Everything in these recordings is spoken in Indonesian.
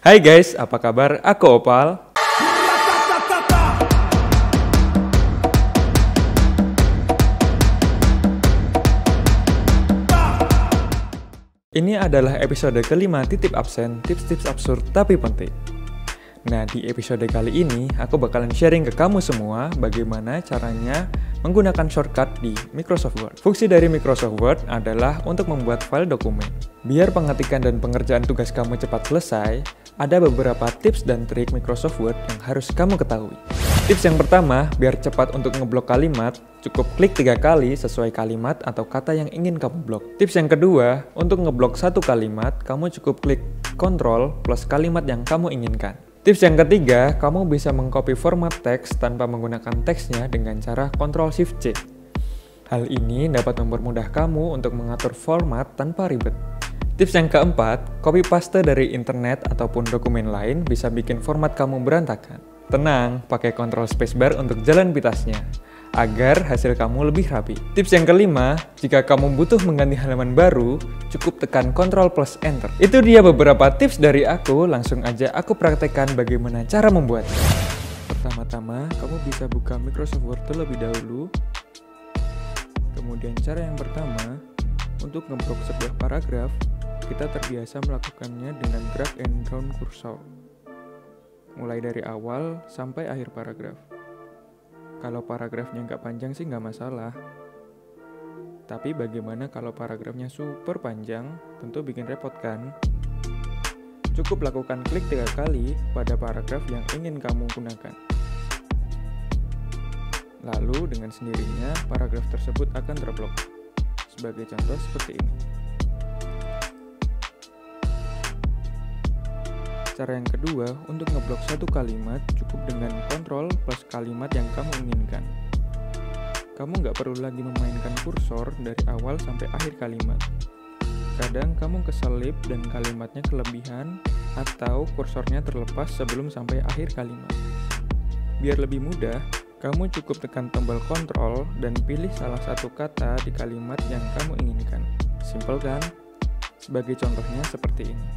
Hai guys, apa kabar? Aku Opal. Ini adalah episode kelima Titip Absen, tips-tips absurd tapi penting. Nah, di episode kali ini aku bakalan sharing ke kamu semua bagaimana caranya menggunakan shortcut di Microsoft Word. Fungsi dari Microsoft Word adalah untuk membuat file dokumen. Biar pengetikan dan pengerjaan tugas kamu cepat selesai, ada beberapa tips dan trik Microsoft Word yang harus kamu ketahui. Tips yang pertama, biar cepat untuk ngeblok kalimat, cukup klik 3 kali sesuai kalimat atau kata yang ingin kamu blok. Tips yang kedua, untuk ngeblok satu kalimat, kamu cukup klik Ctrl plus kalimat yang kamu inginkan. Tips yang ketiga, kamu bisa mengcopy format teks tanpa menggunakan teksnya dengan cara Ctrl+Shift+C. Hal ini dapat mempermudah kamu untuk mengatur format tanpa ribet. Tips yang keempat, copy paste dari internet ataupun dokumen lain bisa bikin format kamu berantakan. Tenang, pakai Ctrl spacebar untuk jalan pintasnya, agar hasil kamu lebih rapi. Tips yang kelima, jika kamu butuh mengganti halaman baru, cukup tekan Ctrl plus Enter. Itu dia beberapa tips dari aku, langsung aja aku praktekkan bagaimana cara membuatnya. Pertama-tama, kamu bisa buka Microsoft Word terlebih dahulu. Kemudian cara yang pertama, untuk ngeblok sebuah paragraf, kita terbiasa melakukannya dengan drag and drop kursor, mulai dari awal sampai akhir paragraf. Kalau paragrafnya nggak panjang sih nggak masalah. Tapi bagaimana kalau paragrafnya super panjang? Tentu bikin repot kan? Cukup lakukan klik 3 kali pada paragraf yang ingin kamu gunakan. Lalu dengan sendirinya paragraf tersebut akan terblok. Sebagai contoh seperti ini. Cara yang kedua, untuk ngeblok satu kalimat cukup dengan Ctrl plus kalimat yang kamu inginkan. Kamu nggak perlu lagi memainkan kursor dari awal sampai akhir kalimat. Kadang kamu keselip dan kalimatnya kelebihan atau kursornya terlepas sebelum sampai akhir kalimat. Biar lebih mudah, kamu cukup tekan tombol Ctrl dan pilih salah satu kata di kalimat yang kamu inginkan. Simple kan? Sebagai contohnya seperti ini.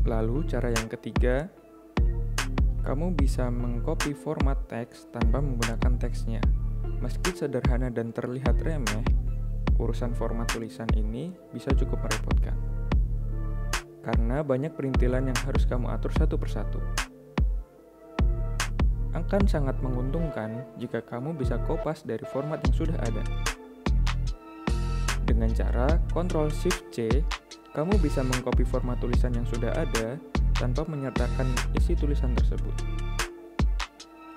Lalu cara yang ketiga, kamu bisa mengcopy format teks tanpa menggunakan teksnya. Meski sederhana dan terlihat remeh, urusan format tulisan ini bisa cukup merepotkan. Karena banyak perintilan yang harus kamu atur satu persatu. Akan sangat menguntungkan jika kamu bisa kopas dari format yang sudah ada. Dengan cara Ctrl+Shift+C, kamu bisa mengcopy format tulisan yang sudah ada tanpa menyertakan isi tulisan tersebut.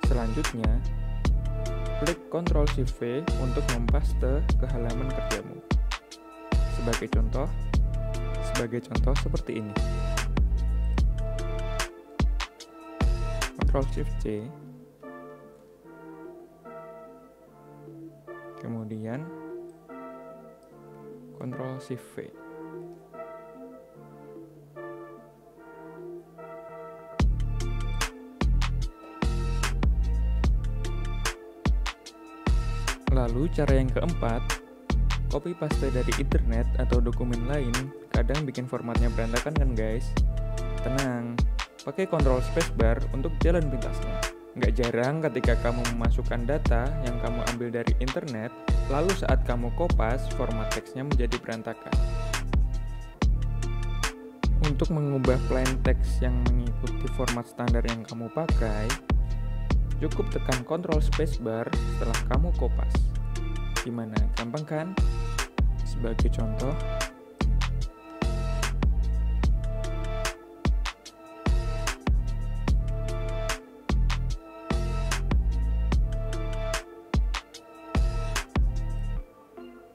Selanjutnya, klik Ctrl+Shift+V untuk mempaste ke halaman kerjamu. Sebagai contoh seperti ini. Ctrl+Shift+C, kemudian Ctrl+Shift+V. Lalu cara yang keempat, copy paste dari internet atau dokumen lain kadang bikin formatnya berantakan kan guys? Tenang, pakai Ctrl spacebar untuk jalan pintasnya. Nggak jarang ketika kamu memasukkan data yang kamu ambil dari internet, lalu saat kamu kopas, format teksnya menjadi berantakan. Untuk mengubah plain text yang mengikuti format standar yang kamu pakai, cukup tekan Ctrl spacebar setelah kamu kopas. Gimana? Gampang kan? Sebagai contoh,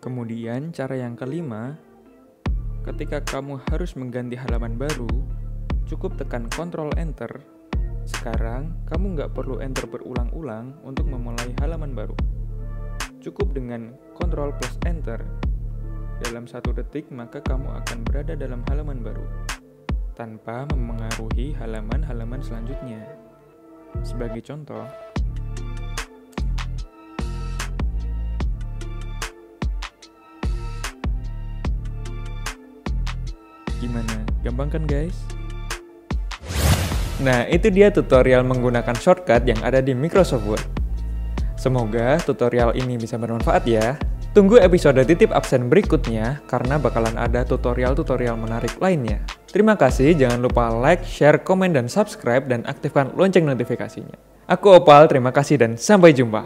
kemudian cara yang kelima, ketika kamu harus mengganti halaman baru, cukup tekan Ctrl Enter. Sekarang, kamu nggak perlu enter berulang-ulang untuk memulai halaman baru. Cukup dengan Ctrl plus Enter. Dalam 1 detik, maka kamu akan berada dalam halaman baru, tanpa memengaruhi halaman-halaman selanjutnya. Sebagai contoh, Gimana? Gampang kan guys? Nah, itu dia tutorial menggunakan shortcut yang ada di Microsoft Word. Semoga tutorial ini bisa bermanfaat ya. Tunggu episode titip absen berikutnya karena bakalan ada tutorial-tutorial menarik lainnya. Terima kasih, jangan lupa like, share, komen, dan subscribe dan aktifkan lonceng notifikasinya. Aku Opal, terima kasih dan sampai jumpa.